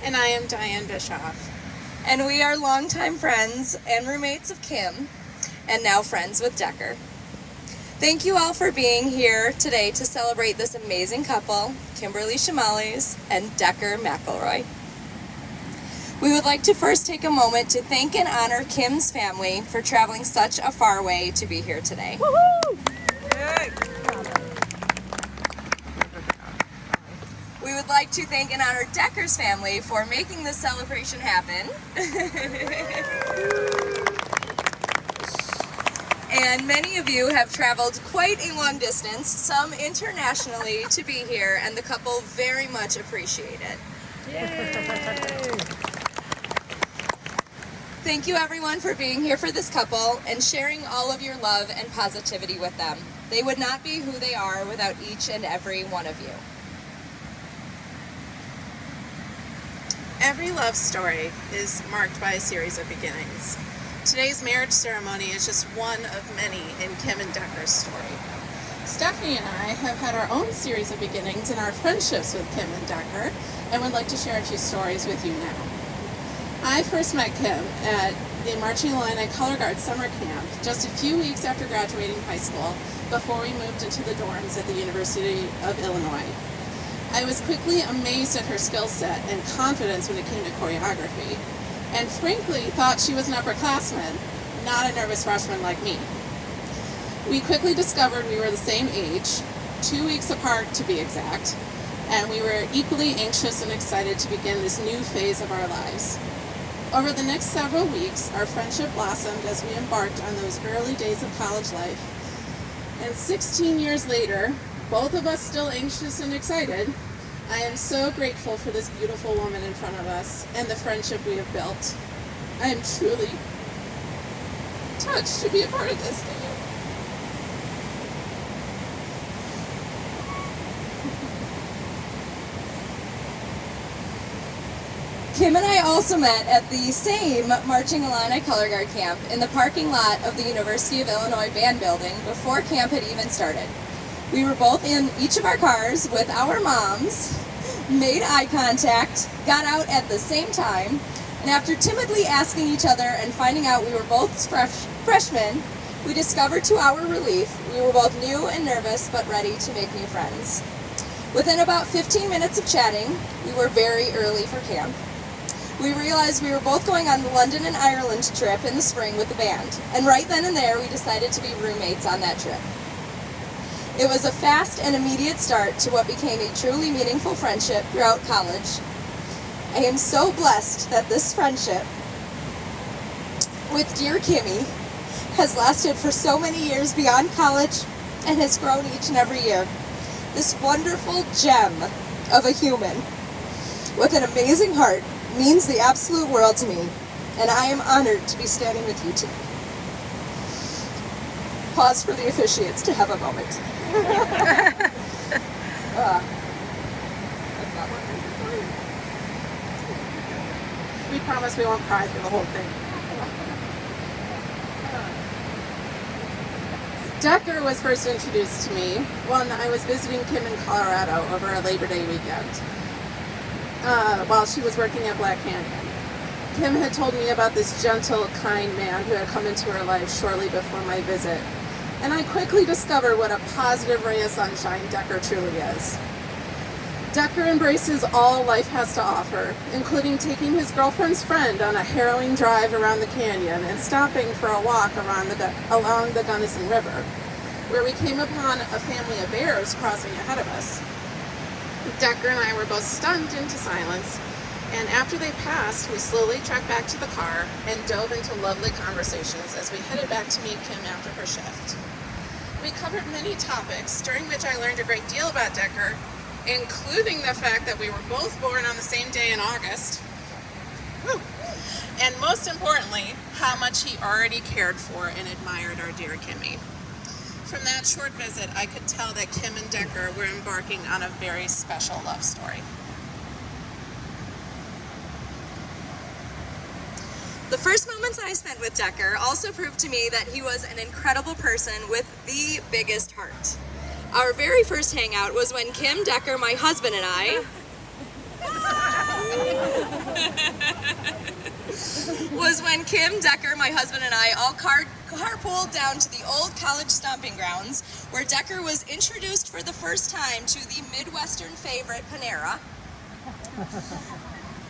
And I am Diane Bischoff. And we are longtime friends and roommates of Kim, and now friends with Decker. Thank you all for being here today to celebrate this amazing couple, Kimberly Shamales and Decker McElroy. We would like to first take a moment to thank and honor Kim's family for traveling such a far way to be here today. Woohoo! We would like to thank and honor Decker's family for making this celebration happen. And many of you have traveled quite a long distance, some internationally, to be here, and the couple very much appreciate it. Yay! Thank you everyone for being here for this couple and sharing all of your love and positivity with them. They would not be who they are without each and every one of you. Every love story is marked by a series of beginnings. Today's marriage ceremony is just one of many in Kim and Decker's story. Stephanie and I have had our own series of beginnings in our friendships with Kim and Decker, and would like to share a few stories with you now. I first met Kim at the Marching Illini Color Guard summer camp just a few weeks after graduating high school, before we moved into the dorms at the University of Illinois. I was quickly amazed at her skill set and confidence when it came to choreography, and frankly thought she was an upperclassman, not a nervous freshman like me. We quickly discovered we were the same age, 2 weeks apart to be exact, and we were equally anxious and excited to begin this new phase of our lives. Over the next several weeks, our friendship blossomed as we embarked on those early days of college life. And 16 years later, both of us still anxious and excited, I am so grateful for this beautiful woman in front of us and the friendship we have built. I am truly touched to be a part of this day. Kim and I also met at the same Marching Illini Color Guard camp in the parking lot of the University of Illinois band building before camp had even started. We were both in each of our cars with our moms, made eye contact, got out at the same time, and after timidly asking each other and finding out we were both freshmen, we discovered to our relief we were both new and nervous but ready to make new friends. Within about 15 minutes of chatting, we were very early for camp. We realized we were both going on the London and Ireland trip in the spring with the band, and right then and there we decided to be roommates on that trip. It was a fast and immediate start to what became a truly meaningful friendship throughout college. I am so blessed that this friendship with dear Kimmy has lasted for so many years beyond college and has grown each and every year. This wonderful gem of a human with an amazing heart means the absolute world to me, and I am honored to be standing with you today. Pause for the officiants to have a moment. We promise we won't cry through the whole thing. Decker was first introduced to me when I was visiting Kim in Colorado over a Labor Day weekend, while she was working at Black Canyon. Kim had told me about this gentle, kind man who had come into her life shortly before my visit, and I quickly discovered what a positive ray of sunshine Decker truly is. Decker embraces all life has to offer, including taking his girlfriend's friend on a harrowing drive around the canyon and stopping for a walk along the Gunnison River, where we came upon a family of bears crossing ahead of us. Decker and I were both stunned into silence, and after they passed, we slowly trekked back to the car and dove into lovely conversations as we headed back to meet Kim after her shift. We covered many topics, during which I learned a great deal about Decker, including the fact that we were both born on the same day in August. Woo. And most importantly, how much he already cared for and admired our dear Kimmy. From that short visit, I could tell that Kim and Decker were embarking on a very special love story. The first moments I spent with Decker also proved to me that he was an incredible person with the biggest heart. Our very first hangout was when Kim, Decker, my husband, and I was when Kim, Decker, my husband, and I all carpooled down to the old college stomping grounds where Decker was introduced for the first time to the Midwestern favorite Panera.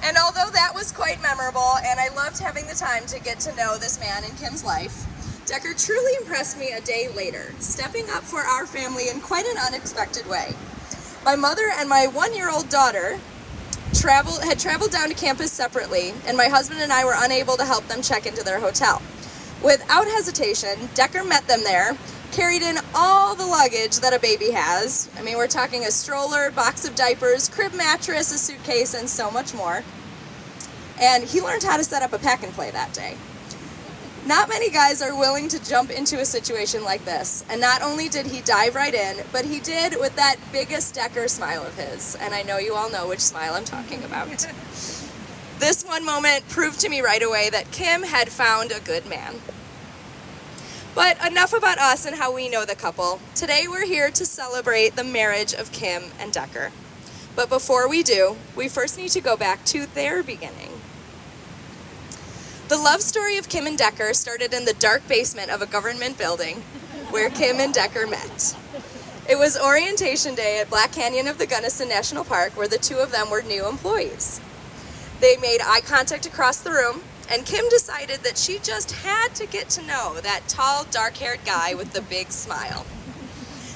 And although that was quite memorable and I loved having the time to get to know this man in Kim's life, Decker truly impressed me a day later, stepping up for our family in quite an unexpected way. My mother and my 1-year-old daughter had traveled down to campus separately, and my husband and I were unable to help them check into their hotel. Without hesitation, Decker met them there, carried in all the luggage that a baby has. I mean, we're talking a stroller, box of diapers, crib mattress, a suitcase, and so much more. And he learned how to set up a pack and play that day. Not many guys are willing to jump into a situation like this, and not only did he dive right in, but he did with that biggest Decker smile of his, and I know you all know which smile I'm talking about. This one moment proved to me right away that Kim had found a good man. But enough about us and how we know the couple. Today we're here to celebrate the marriage of Kim and Decker. But before we do, we first need to go back to their beginning. The love story of Kim and Decker started in the dark basement of a government building where Kim and Decker met. It was orientation day at Black Canyon of the Gunnison National Park where the two of them were new employees. They made eye contact across the room, and Kim decided that she just had to get to know that tall, dark-haired guy with the big smile.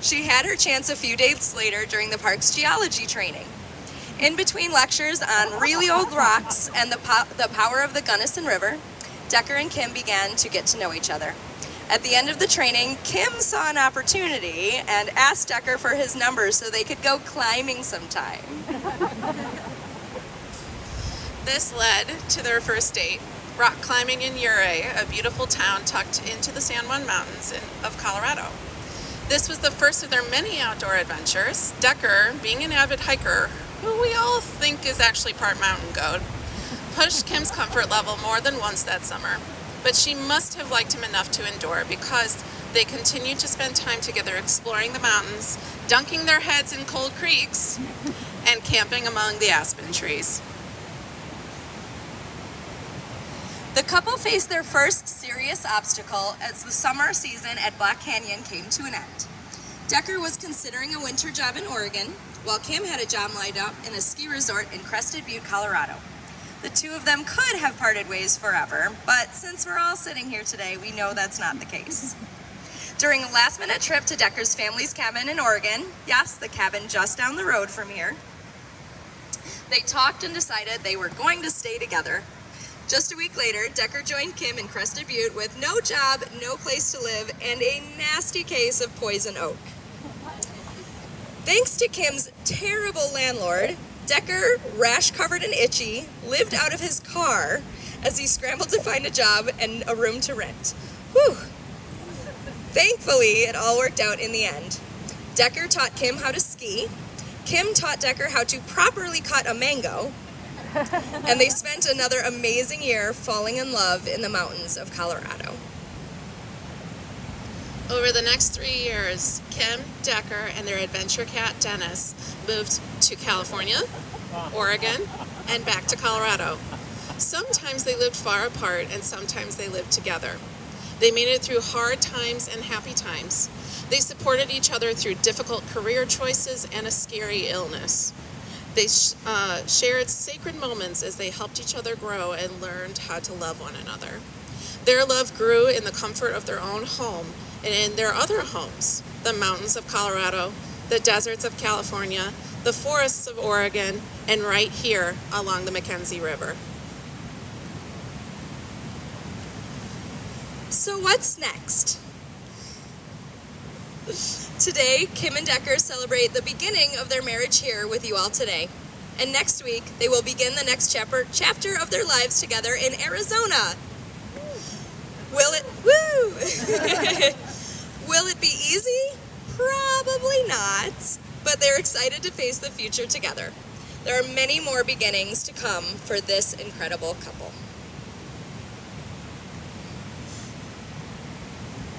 She had her chance a few days later during the park's geology training. In between lectures on really old rocks and the power of the Gunnison River, Decker and Kim began to get to know each other. At the end of the training, Kim saw an opportunity and asked Decker for his number so they could go climbing sometime. This led to their first date, rock climbing in Ouray, a beautiful town tucked into the San Juan Mountains of Colorado. This was the first of their many outdoor adventures. Decker, being an avid hiker, who we all think is actually part mountain goat, pushed Kim's comfort level more than once that summer. But she must have liked him enough to endure because they continued to spend time together exploring the mountains, dunking their heads in cold creeks, and camping among the aspen trees. The couple faced their first serious obstacle as the summer season at Black Canyon came to an end. Decker was considering a winter job in Oregon, while Kim had a job lined up in a ski resort in Crested Butte, Colorado. The two of them could have parted ways forever, but since we're all sitting here today, we know that's not the case. During a last-minute trip to Decker's family's cabin in Oregon, yes, the cabin just down the road from here, they talked and decided they were going to stay together. Just a week later, Decker joined Kim in Crested Butte with no job, no place to live, and a nasty case of poison oak. Thanks to Kim's terrible landlord, Decker, rash-covered and itchy, lived out of his car as he scrambled to find a job and a room to rent. Whew! Thankfully, it all worked out in the end. Decker taught Kim how to ski, Kim taught Decker how to properly cut a mango, and they spent another amazing year falling in love in the mountains of Colorado. Over the next 3 years, Kim, Decker, and their adventure cat, Dennis, moved to California, Oregon, and back to Colorado. Sometimes they lived far apart, and sometimes they lived together. They made it through hard times and happy times. They supported each other through difficult career choices and a scary illness. They shared sacred moments as they helped each other grow and learned how to love one another. Their love grew in the comfort of their own home and in their other homes, the mountains of Colorado, the deserts of California, the forests of Oregon, and right here along the Mackenzie River. So what's next? Today, Kim and Decker celebrate the beginning of their marriage here with you all today. And next week, they will begin the next chapter of their lives together in Arizona. Will it be easy? Probably not, but they're excited to face the future together. There are many more beginnings to come for this incredible couple.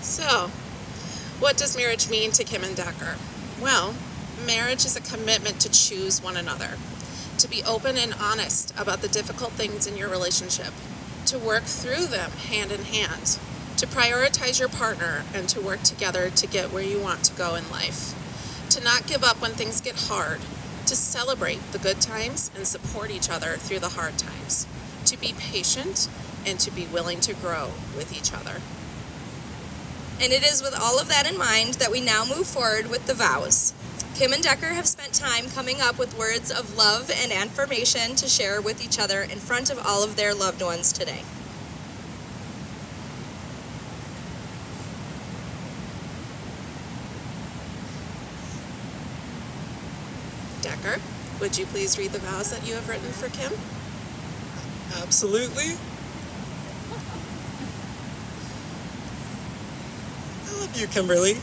So, what does marriage mean to Kim and Decker? Well, marriage is a commitment to choose one another, to be open and honest about the difficult things in your relationship, to work through them hand in hand, to prioritize your partner and to work together to get where you want to go in life, to not give up when things get hard, to celebrate the good times and support each other through the hard times, to be patient and to be willing to grow with each other. And it is with all of that in mind that we now move forward with the vows. Kim and Decker have spent time coming up with words of love and affirmation to share with each other in front of all of their loved ones today. Decker, would you please read the vows that you have written for Kim? Absolutely. I love you, Kimberly.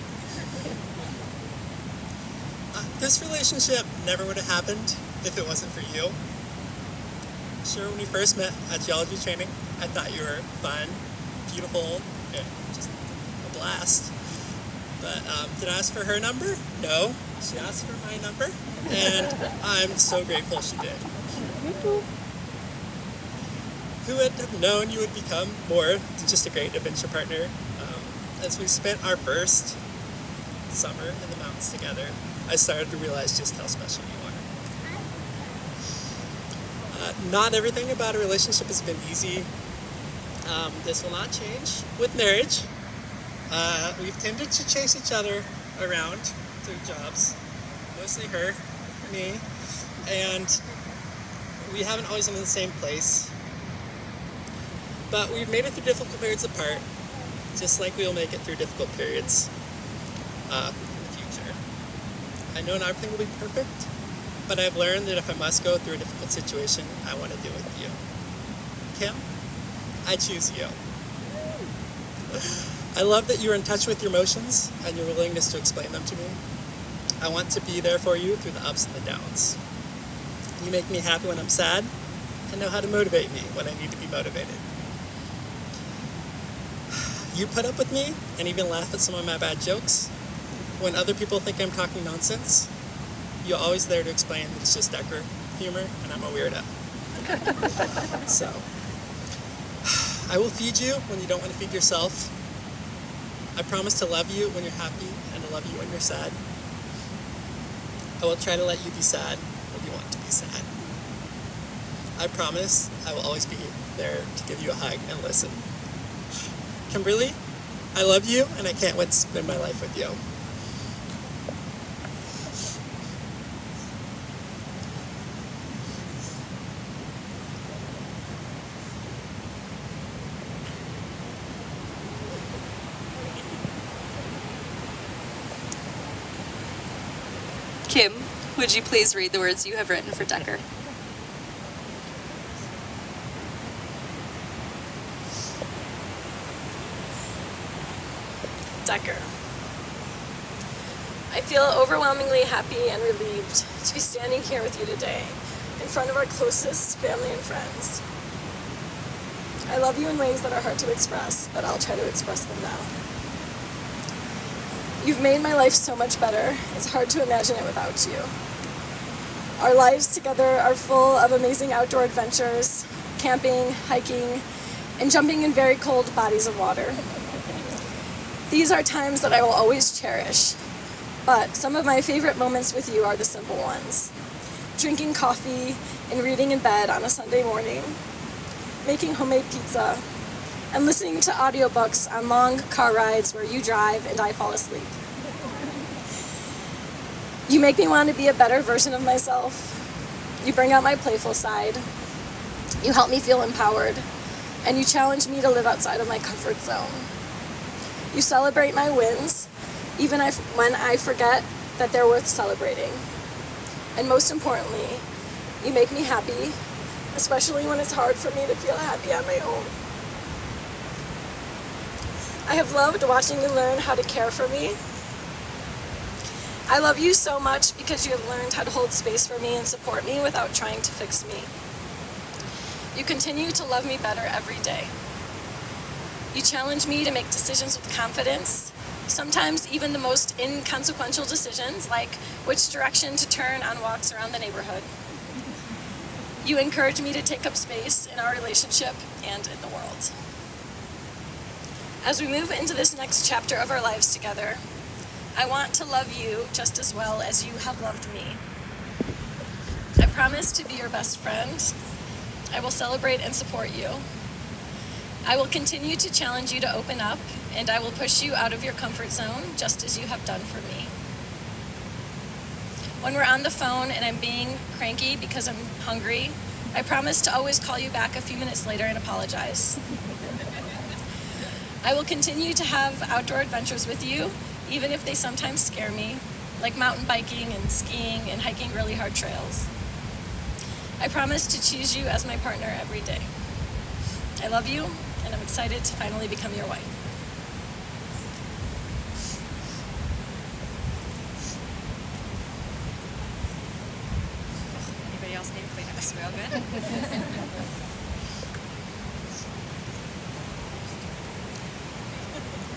This relationship never would have happened if it wasn't for you. Sure, when we first met at geology training, I thought you were fun, beautiful, and just a blast. But did I ask for her number? No. She asked for my number, and I'm so grateful she did. Who would have known you would become more than just a great adventure partner? As we spent our first summer in the mountains together, I started to realize just how special you are. Not everything about a relationship has been easy. This will not change with marriage. We've tended to chase each other around through jobs, mostly her, me, and we haven't always been in the same place. But we've made it through difficult periods apart, just like we'll make it through difficult periods in the future. I know not everything will be perfect, but I've learned that if I must go through a difficult situation, I want to do it with you. Kim, I choose you. I love that you're in touch with your emotions and your willingness to explain them to me. I want to be there for you through the ups and the downs. You make me happy when I'm sad and know how to motivate me when I need to be motivated. You put up with me and even laugh at some of my bad jokes. When other people think I'm talking nonsense, you're always there to explain that it's just Decker humor and I'm a weirdo. So, I will feed you when you don't want to feed yourself. I promise to love you when you're happy and to love you when you're sad. I will try to let you be sad when you want to be sad. I promise I will always be there to give you a hug and listen. Kimberly, I love you and I can't wait to spend my life with you. Kim, would you please read the words you have written for Decker? Decker. I feel overwhelmingly happy and relieved to be standing here with you today in front of our closest family and friends. I love you in ways that are hard to express, but I'll try to express them now. You've made my life so much better, it's hard to imagine it without you. Our lives together are full of amazing outdoor adventures, camping, hiking, and jumping in very cold bodies of water. These are times that I will always cherish, but some of my favorite moments with you are the simple ones. Drinking coffee and reading in bed on a Sunday morning, making homemade pizza, and listening to audiobooks on long car rides where you drive and I fall asleep. You make me want to be a better version of myself. You bring out my playful side. You help me feel empowered, and you challenge me to live outside of my comfort zone. You celebrate my wins, even when I forget that they're worth celebrating. And most importantly, you make me happy, especially when it's hard for me to feel happy on my own. I have loved watching you learn how to care for me. I love you so much because you have learned how to hold space for me and support me without trying to fix me. You continue to love me better every day. You challenge me to make decisions with confidence, sometimes even the most inconsequential decisions, like which direction to turn on walks around the neighborhood. You encourage me to take up space in our relationship and in the world. As we move into this next chapter of our lives together, I want to love you just as well as you have loved me. I promise to be your best friend. I will celebrate and support you. I will continue to challenge you to open up, and I will push you out of your comfort zone just as you have done for me. When we're on the phone and I'm being cranky because I'm hungry, I promise to always call you back a few minutes later and apologize. I will continue to have outdoor adventures with you, even if they sometimes scare me, like mountain biking and skiing and hiking really hard trails. I promise to choose you as my partner every day. I love you, and I'm excited to finally become your wife. Anybody else need Kleenex? We all good?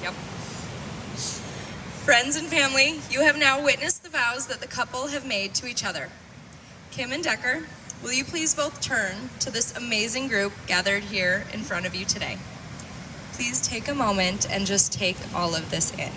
Yep. Friends and family, you have now witnessed the vows that the couple have made to each other. Kim and Decker, will you please both turn to this amazing group gathered here in front of you today? Please take a moment and just take all of this in.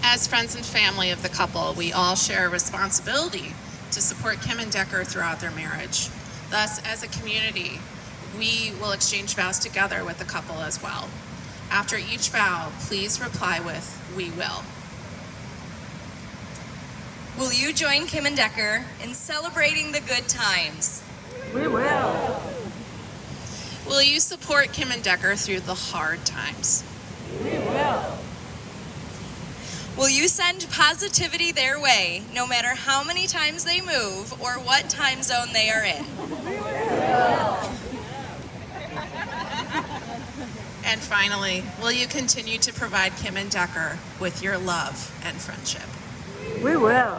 As friends and family of the couple, we all share a responsibility to support Kim and Decker throughout their marriage. Thus, as a community, we will exchange vows together with the couple as well. After each vow, please reply with, "We will." Will you join Kim and Decker in celebrating the good times? We will. Will you support Kim and Decker through the hard times? We will. Will you send positivity their way, no matter how many times they move or what time zone they are in? And finally, will you continue to provide Kim and Decker with your love and friendship? We will.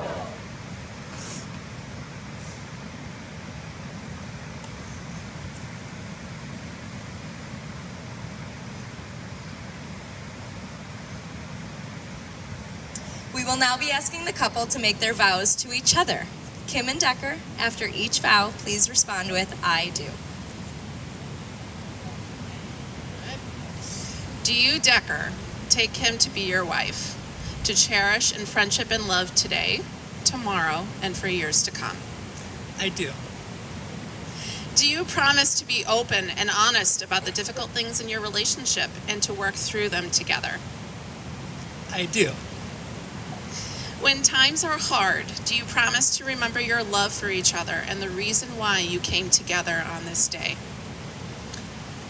We will now be asking the couple to make their vows to each other. Kim and Decker, after each vow, please respond with, "I do." Do you, Decker, take Kim to be your wife, to cherish in friendship and love today, tomorrow, and for years to come? I do. Do you promise to be open and honest about the difficult things in your relationship and to work through them together? I do. When times are hard, do you promise to remember your love for each other and the reason why you came together on this day?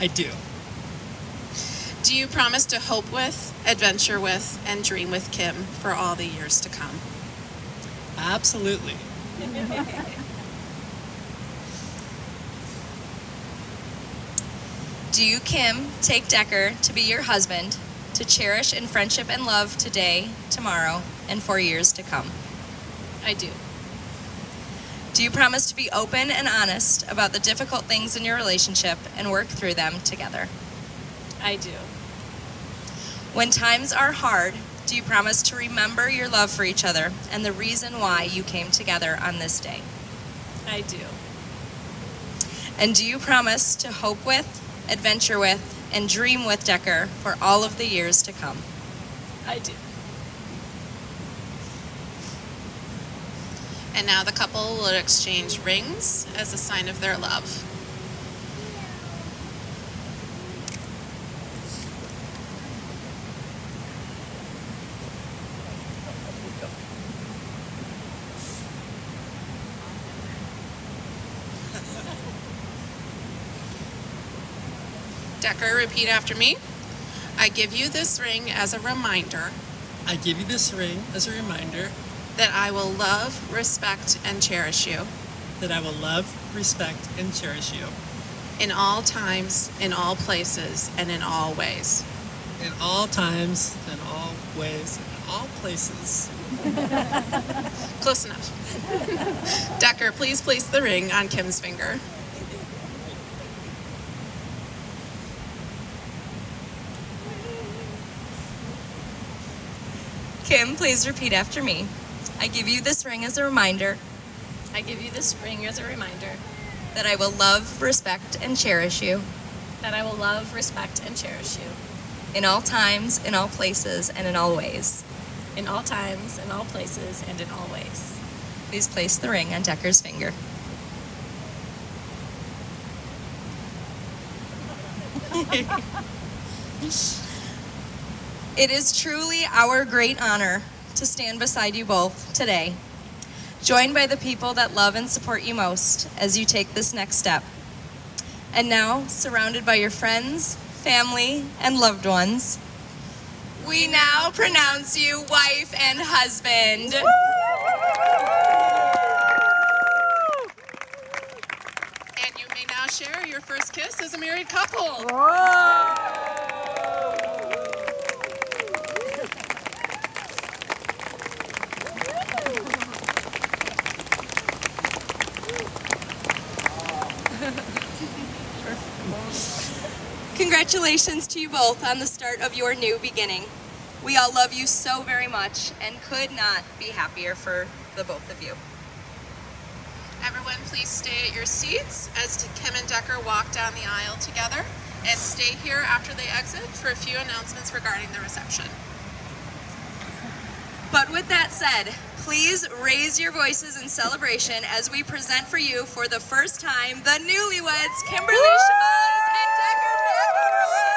I do. Do you promise to hope with, adventure with, and dream with Kim for all the years to come? Absolutely. Do you, Kim, take Decker to be your husband, to cherish in friendship and love today, tomorrow, and for years to come? I do. Do you promise to be open and honest about the difficult things in your relationship and work through them together? I do. When times are hard, do you promise to remember your love for each other and the reason why you came together on this day? I do. And do you promise to hope with, adventure with, and dream with Decker for all of the years to come? I do. And now the couple will exchange rings as a sign of their love. Decker, repeat after me. I give you this ring as a reminder I give you this ring as a reminder that I will love, respect, and cherish you that I will love, respect, and cherish you in all times, in all places, and in all ways. in all times, in all ways, in all places. Close enough. Decker, please place the ring on Kim's finger. Kim, please repeat after me. I give you this ring as a reminder I give you this ring as a reminder that I will love, respect, and cherish you that I will love, respect, and cherish you in all times, in all places, and in all ways. in all times, in all places, and in all ways. Please place the ring on Decker's finger. It is truly our great honor to stand beside you both today, joined by the people that love and support you most as you take this next step. And now, surrounded by your friends, family, and loved ones, we now pronounce you wife and husband. And you may now share your first kiss as a married couple. Congratulations to you both on the start of your new beginning. We all love you so very much and could not be happier for the both of you. Everyone, please stay at your seats as Kim and Decker walk down the aisle together, and stay here after they exit for a few announcements regarding the reception. But with that said, please raise your voices in celebration as we present for you for the first time the newlyweds, Kimberly Chavez and Decker McElroy.